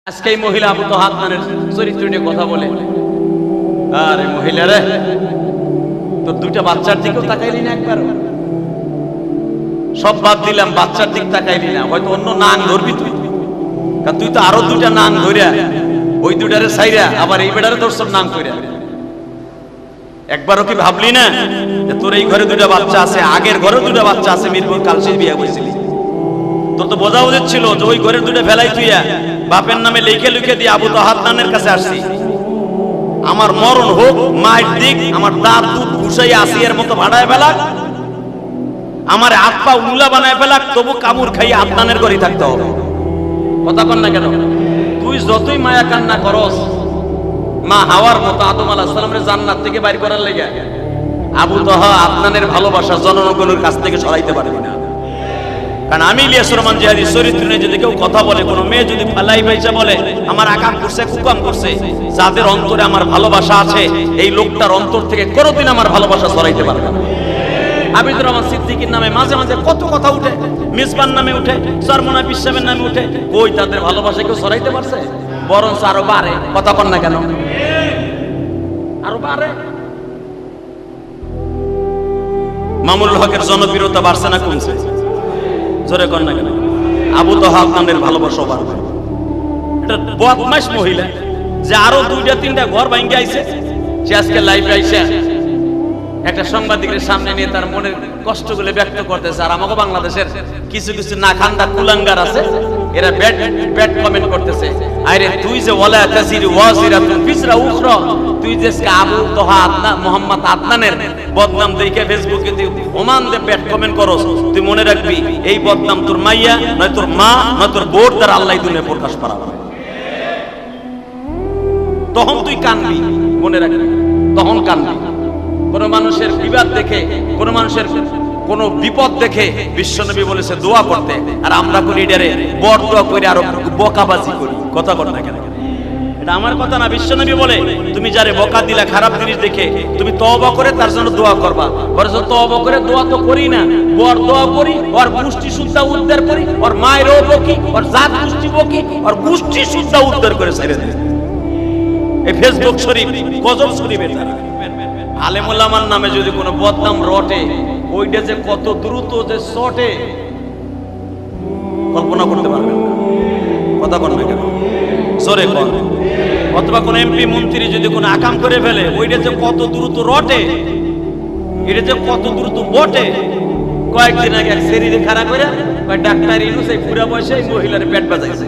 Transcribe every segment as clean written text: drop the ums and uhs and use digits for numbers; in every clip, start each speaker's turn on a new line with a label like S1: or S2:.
S1: আজকে এই মহিলা আবু তাহা আদনানের চরিত্র নিয়ে কথা বলে, আরে মহিলা রে, তোর দুইটা বাচ্চার দিকেও তাকাইলি না একবার? সব বাদ দিলাম, বাচ্চার দিক তাকাইলি না, হয়তো অন্য নাং ধরবি তুই, কারণ তুই তো আরো দুইটা নাং ধরিয়া ওই দুইটারে সাইরা আবার এই বেটারে তোর সব নাং কইরা। একবারও কি ভাবলি না যে তোর এই ঘরে দুইটা বাচ্চা আছে, আগের ঘরে দুইটা বাচ্চা আছে, মিরপুর কালশির বিয়ে করেছিলি? তোর তো বোঝা উচিত ছিল যে ওই ঘরের দুইটা ফেলাই তুইয়া বাপের নামে লিখে লিখে দিয়ে আবু তাহা আদনানের কাছে আসছি। আমার মরণ হোক, মায়ের দিক, আমার দাঁত দুধ ঘুষাই আসিয়ার মতো ভাড়ায় ফেলাক, আমার হাত পা উল্লা বানায় ফেলাক, তবু কামড় খাইয়ে আদনানের ঘরেই থাকতে হবে। কথা কন না কেন? তুই যতই মায়া কান্না করস, মা হাওয়ার মতো আদম আলাইহিস সালামের জান্নাত থেকে বাইর করার লেগে আবু তাহা আদনানের ভালোবাসা জনগণের কাছ থেকে সরাইতে পারবি না। কারণ আমি ইলিয়াস রহমান জিহাদি চরিত্র নিয়ে যদি কেউ কথা বলে, কোনো মেয়ে যদি ফালাই পাইছে বলে আমার আকাম করছে, কুকাম করছে, যাদের অন্তরে আমার ভালোবাসা আছে, এই লোকটার অন্তর থেকে কোনোদিন আমার ভালোবাসা সরাইতে পারবে না। আবিদুর রহমান সিদ্দিকীর নামে মাঝে মাঝে কত কথা উঠে, মিসবান নামে উঠে, সরমনা বিশ্বাসের নামে উঠে, কই তাদের ভালোবাসা কেউ সরাইতে পারছে? বরঞ্চ আরো বাড়ে। কথা কন না কেন? আরো বাড়ে। মামুনুল হকের জনপ্রিয়তা বাড়ছে না কমছে? জোরে কন না কেন? আবু তাহা আদনানের ভালোবাসা বাড়বে। এটা বদমাইশ মহিলা যে আরো দুইটা তিনটা ঘর ভাঙ্গে আইছে, সে আজকে লাইভে আইছে একটা সাংবাদিকের সামনে নিয়ে তার মনের কষ্টগুলো ব্যক্ত করতেছে। আর আমাকে বাংলাদেশের কিছু কিছু না খান্দা কুলাঙ্গার আছে, এরা ব্যাড কমেন্ট করতেছে, আরে তুই যে ওয়ালা তাসির ওয়াজিরাতুন ফিসরা উখরা, তুই যে আবু তাহা আদনান মোহাম্মদ আদনানের বদনাম দেখে ফেসবুকে তুই ওমান দে ব্যাড কমেন্ট করস, তুই মনে রাখবি এই বদনাম তোর মাইয়া নয় তোর মা নয় তোর বোর দ্বারা আল্লাহ দুনিয়ায় প্রকাশ করাবে। তখন তুই কানবি, মনে রাখবি, তখন কানবি। কোন মানুষের বিবাদ দেখে, কোন মানুষের কোন বিপদ দেখে বিশ্বনবী বলেছে দোয়া করতে, আর আমরা করি এটারে বড় দোয়া করে আরো বকাবাজি করি। কথা কর না কেন? এটা আমার কথা না, বিশ্বনবী বলে তুমি যারে বকা দিলা খারাপ জিনিস দেখে, তুমি তওবা করে তার জন্য দোয়া করবা। বরঞ্চ তওবা করে দোয়া তো করি না, বড় দোয়া করি, ওর গোষ্ঠী সুদ্ধা উদ্ধার করি, ওর মায়েরও বকি, ওর জাত গোষ্ঠী বকি, ওর গোষ্ঠী সুদ্ধা উদ্ধার করে ছেড়ে দিই। এই ফেসবুক শরীফ, গজব শরীফের দ্বারা আলেমুল আমার নামে যদি কোনো বদনাম রটে, ওইটা যে কত দ্রুত যে শটে কল্পনা করতে পারবেন না। কথা বল না কেন? জোরে কর। অথবা কোন এমপি মন্ত্রী যদি কোনো আকাম করে ফেলে, ওইটা যে কত দ্রুত রটে, এটা যে কত দ্রুত বটে। কয়েকদিন আগে এক শরীরে খারাপ করে ডাক্তার ইউনুস এই পুরা বয়সে এই মহিলার পেট বাজাইছে।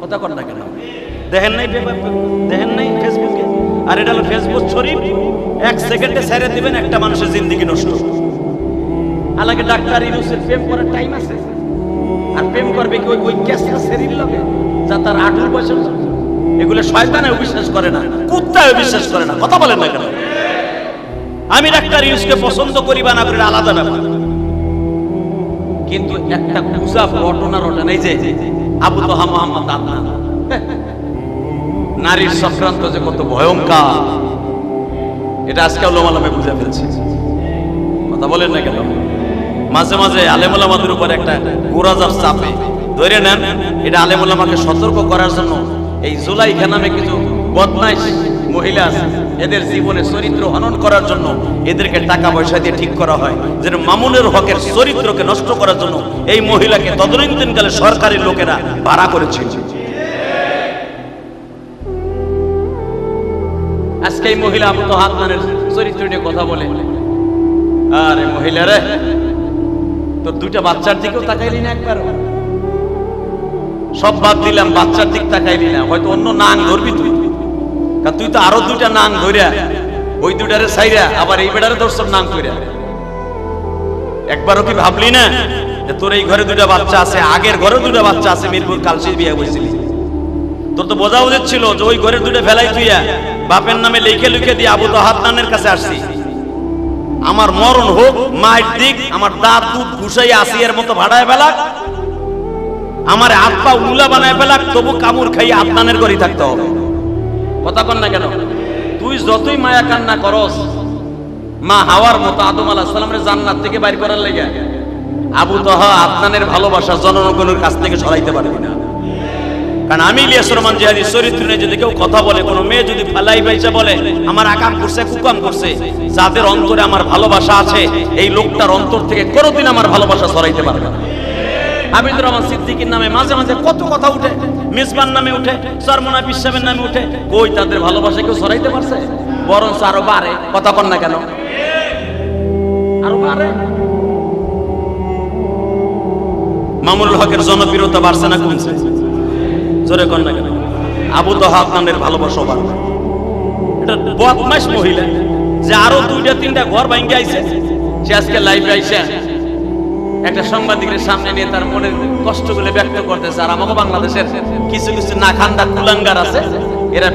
S1: কথা কর না কেন? দেখেন নাই? দেখেন নাই ফেসবুকে? আর এটা হলো ফেসবুক শরীফ, এক সেকেন্ডে ছেড়ে দিবেন একটা মানুষের জিন্দেগি নষ্ট। আলাকে ডাক্তার ইউনুসের প্রেম করার টাইম আছে? আর প্রেম করবে কি ওই ক্যাসটা শরীর লগে যা তার 18 বছর? এগুলো শয়তানেও বিশ্বাস করে না, কুত্তাও বিশ্বাস করে না। কথা বলেন না কেন? আমি ডাক্তার ইউনুসকে পছন্দ করি বা না করি আলাদা ব্যাপার, কিন্তু একটা গুজব ঘটনা রটে নাই যে আবু তাহা মোহাম্মদ আদনান নারীর চক্রান্ত যে কত ভয়ঙ্কর, এটা আজকে ওলামায়ে বুঝে ফেলছে। কথা বলেন না কেন? মাঝে মাঝে আলেম ওলামাদের উপর একটা গোরাজার চাপে ধরে নেন, এটা আলেম ওলামাকে সতর্ক করার জন্য এই জুলাইখা নামে কিছু বদমাইশ মহিলা আছে, এদের জীবনে চরিত্র হনন করার জন্য এদেরকে টাকা পয়সা দিয়ে ঠিক করা হয়, যেন মামুনুল হকের চরিত্রকে নষ্ট করার জন্য এই মহিলাকে তদনীন্তনকালে সরকারি লোকেরা ভাড়া করেছিল। আজকে এই মহিলা আবু তাহা আদনানের চরিত্র নিয়ে কথা বলে, আরে মহিলা রে, তোর দুইটা বাচ্চার দিকেও তাকাইলি না একবার? সব বাদ দিলাম, বাচ্চার দিক তাকাইলি না, হয়তো অন্য নাং ধরবি তুই, কারণ তুই তো আরো দুইটা নাং ধরিয়া ওই দুইটারে সাইরা আবার এই বেটারে তোর সব নাং কইরা। একবারও কি ভাবলি না যে তোর এই ঘরে দুইটা বাচ্চা আছে, আগের ঘরে দুইটা বাচ্চা আছে, মিরপুর কালশির বিয়ে করেছিলি? তোর তো বোঝা উচিত ছিল যে ওই ঘরের দুইটা ফেলাই তুইয়া বাপের নামে লিখে লিখে দিয়ে আবু তাহা আদনানের কাছে আসছি। আমার মরণ হোক, মায়ের দিক, আমার দাঁত দুধ ঘুষাই আসিয়ার মতো ভাড়ায় ফেলাক, আমার হাত পা উল্লা বানায় ফেলাক, তবু কামড় খাইয়ে আদনানের ঘরেই থাকতে হবে। কথা কন না কেন? তুই যতই মায়া কান্না করস, মা হাওয়ার মতো আদম আলাইহিস সালামের জান্নাত থেকে বাইর করার লেগে আবু তাহা আদনানের ভালোবাসা জনগণের কাছ থেকে সরাইতে পারবি না। কারণ আমি ইলিয়াস রহমান জিহাদির চরিত্র নিয়ে যদি কেউ কথা বলে, কোনো মেয়ে যদি ফালাই বাইচা বলে আমার আকাম করছে কুকাম করছে, যাদের অন্তরে আমার ভালোবাসা আছে এই লোকটার অন্তর থেকে কোনোদিন আমার ভালোবাসা সরাইতে পারবে না। হামিদুর রহমান সিদ্দিকীর নামে মাঝে মাঝে কত কথা উঠে, মিসবান নামে উঠে, সরমনা বিশ্বাবের নামে উঠে, কই তাদের ভালোবাসা কেউ সরাইতে পারছে? বরঞ্চ আরো বাড়ে। কথা কন না কেন? আরো বাড়ে। মামুনুল হকের জনপ্রিয়তা বাড়ছে না কমছে? জোরে কন না কেন? আবু তাহা আদনানের ভালোবাসা বাড়বে। এটা বদমাইশ মহিলা যে আরো 2-3টা ঘর ভাঙ্গে আইছে, সে আজকে লাইভে আইছে একটা সাংবাদিকের সামনে নিয়ে তার মনের কষ্টগুলো ব্যক্ত করতেছে। আর আমাকে বাংলাদেশের কিছু কিছু নাখান্দা কুলাঙ্গার আছে, এরা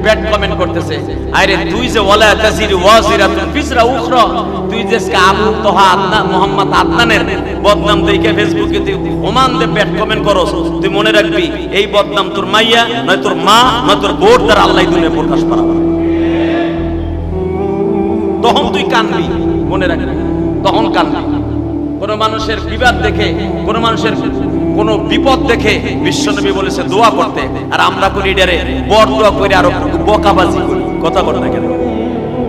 S1: ব্যাড কমেন্ট করতেছে, আরে তুই যে ওয়ালা তাজির ওয়াজিরাতুন ফিসরা উখরা, তুই যে আবু তাহা আদনান মোহাম্মদ আদনানের বদনাম দেখে ফেসবুকে তুই ওমান দে ব্যাড কমেন্ট করস, তুই মনে রাখবি এই বদনাম তোর মাইয়া নয় তোর মা নয় তোর বোর দ্বারা আল্লাহ দুনিয়ায় প্রকাশ করাবে। তখন তুই কানবি, মনে রাখবি, তখন কানবি। কোন মানুষের বিবাদ দেখে, কোন মানুষের কোন বিপদ দেখে বিশ্বনবী বলেছে দোয়া করতে, আর আমরা করি এটারে বড় দোয়া করে আরো বকাবাজি করি। কথা বল না কেন?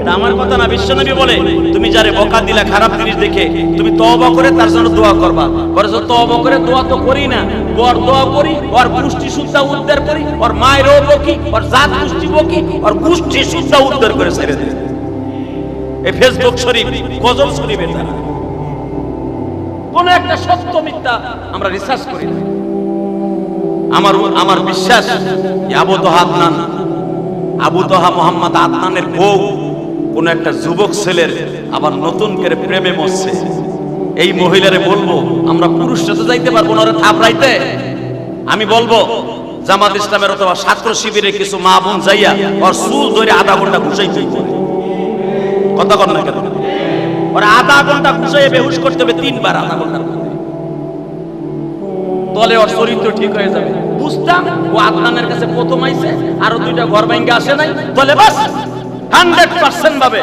S1: এটা আমার কথা না, বিশ্বনবী বলে তুমি যারে বকা দিলা খারাপ জিনিস দেখে, তুমি তওবা করে তার জন্য দোয়া করবা। বরঞ্চ তওবা করে দোয়া তো করি না, বড় দোয়া করি, ওর গোষ্ঠী সুদ্ধা উদ্ধার করি, ওর মায়েরও বকি, ওর জাত গোষ্ঠী বকি, ওর গোষ্ঠী সুদ্ধা উদ্ধার করে ছেড়ে দিই। এই ফেসবুক শরীফ, গজল শরীফের দ্বারা কোন একটা সত্য মিথ্যা আমরা রিসার্চ করি না। আমার বিশ্বাস আবু তাহা আদনান, আবু তাহা মোহাম্মদ আদনানের বউ কোন একটা যুবক ছেলের আবার নতুন করে প্রেমে মরছে। এই মহিলারে বলবো, আমরা পুরুষরা তো যাইতে পারবো না ওরা থাপড়াইতে, আমি বলবো জামাত ইসলামের অথবা ছাত্র শিবিরে কিছু মা বোন যাইয়া ওর চুল ধরে আধা ঘন্টা ঘুষাইতে পারে। কথা কর না কেন? ওরা আধা ঘন্টা ঘুষাইয়ে বেহুশ করতে হবে 3 বার আধা ঘন্টার মধ্যে, তলে ওর চরিত্র ঠিক হয়ে যাবে। বুঝতাম ও আদনানের কাছে প্রথম আইছে, আরো 2টা ঘর ভাঙ্গে আসে নাই, তলে বাস 100% ভাবে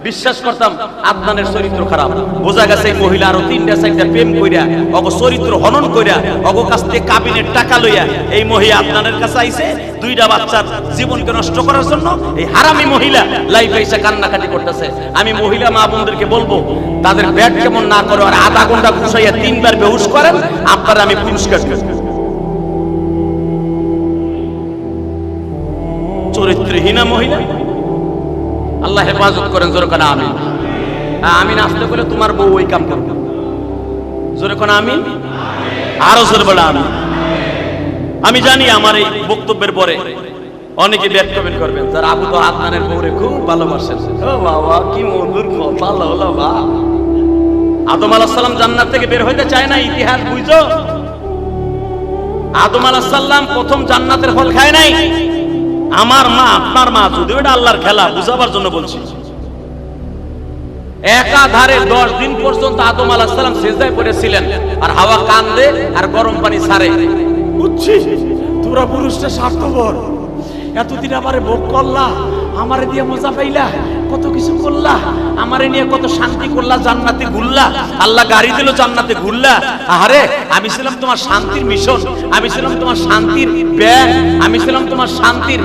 S1: বিশ্বাস করতাম আদনানের চরিত্র খারাপ। বোঝা গেছে এই মহিলা আরো 3টা-4টা প্রেম কইরা অগ চরিত্র হনন কইরা অগ কাছ থেকে কাবিনের টাকা লইয়া এই মহিলা আদনানের কাছে আইছে 2টা বাচ্চার জীবনকে নষ্ট করার জন্য। এই হারামি মহিলা লাইভে এসে কান্নাকাটি করতেছে। আমি মহিলা মা বোনদেরকে বলবো তাদের ব্যাট কেমন না করে আর আধা ঘন্টা ঘুষাইয়া 3 বার বেহুশ করেন, আপনারা আমি পুরস্কার দেব। চরিত্রহীনা মহিলা, আল্লাহ হেফাজত করেন। জোরে কোন আমিন। আমিন আসতে বলে তোমার বউ ওই কাম করবে। জোরে কোন আমিন, আরো জোরে বলে আমিন। আমি জানি আমার এই বক্তব্যের পরে অনেকে ব্যাড কমেন্ট করবেন যারা আবু তাহা আদনানের বউরে খুব ভালোবাসেন। ও বাবা কি মধুর কথা হলো বা। আদম আলাইহিস সালাম জান্নাত থেকে বের হইতে চায় না, ইতিহাস বুঝো। আদম আলাইহিস সালাম প্রথম জান্নাতের ফল খায় নাই। আমার মা আপনার মা, যদিও এটা আল্লাহর খেলা, বুঝাবার জন্য বলছি। একাধারে 10 দিন পর্যন্ত আদম আলাইহিস সালাম সিজদায় পড়েছিলেন, আর হাওয়া কান্দে আর গরম পানি ছাড়ে। বুঝছিস তোরা পুরুষটা স্বার্থপর, এতদিন আমারে ভোগ করলা, আমারে দিয়ে মজা পাইলা, কত কিছু করলা, আমারে নিয়ে কত শান্তি করলা, জান্নাতে ঘুরলা, আল্লাহ গাড়ি দিল জান্নাতে ঘুরলা। আরে আমি ছিলাম তোমার শান্তির মিশন, আমি ছিলাম তোমার শান্তির ব্যাংক, আমি ছিলাম তোমার শান্তির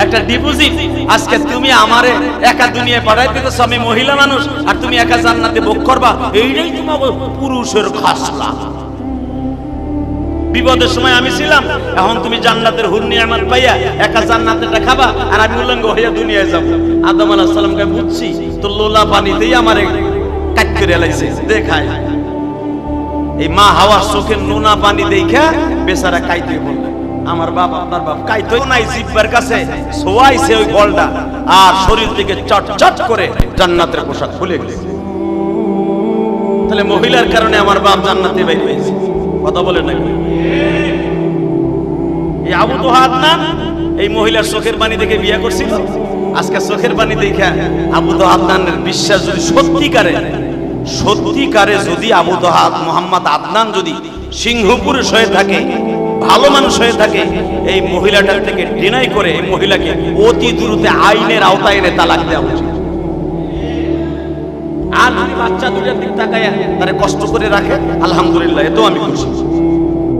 S1: একটা ডিপোজিট। আজকে তুমি আমারে একা দুনিয়ায় পাঠাই দিতেছ, আমি মহিলা মানুষ, আর তুমি একা জান্নাতে ভোগ করবা। এইটাই তোমার পুরুষের খাসলা। বিপদের সময় আমি ছিলাম, এখন তুমি জান্নাতের হুর নিয়ামত পাইয়া একা জান্নাতেরটা খাবা, আর আমি উলঙ্গ হইয়া দুনিয়ায় যাব। আদম আলাইহিস সালামকে বুঝছি তো লোলা পানিতেই আমারে কাট করে লাইছে দেখায়। এই মা হাওয়া চোখের নোনা পানি দেখা বেচারা কাইতে বলল, আমার বাপ আপনার বাপ কাইতেও নাই, জিব্বার কাছে ছোয়াইছে ওই বলটা, আর শরীর থেকে চটচট করে জান্নাতের পোশাক খুলে গেছে। তাহলে মহিলার কারণে আমার বাপ জান্নাতে বাইরে হয়েছে। কথা বলে না? এই আবু তাহা আদনান এই মহিলার চোখের পানি দেখে বিয়ে করছিল। আজকে চোখের পানি দেখে আবু তাহা আদনানের বিশ্বাস যদি সত্যিকারে যদি আবু তাহা মোহাম্মদ আদনান যদি সিংহপুরুষ হয়ে থাকে, ভালো মানুষ হয়ে থাকে, এই মহিলাটার থেকে ডিনাই করে এই মহিলাকে অতি দ্রুত আইনের আওতায় এনে তালাক দেওয়া উচিত। আর যদি বাচ্চা দুটার দিক তাকায় তারা কষ্ট করে রাখে, আলহামদুলিল্লাহ, এতো আমি খুশি।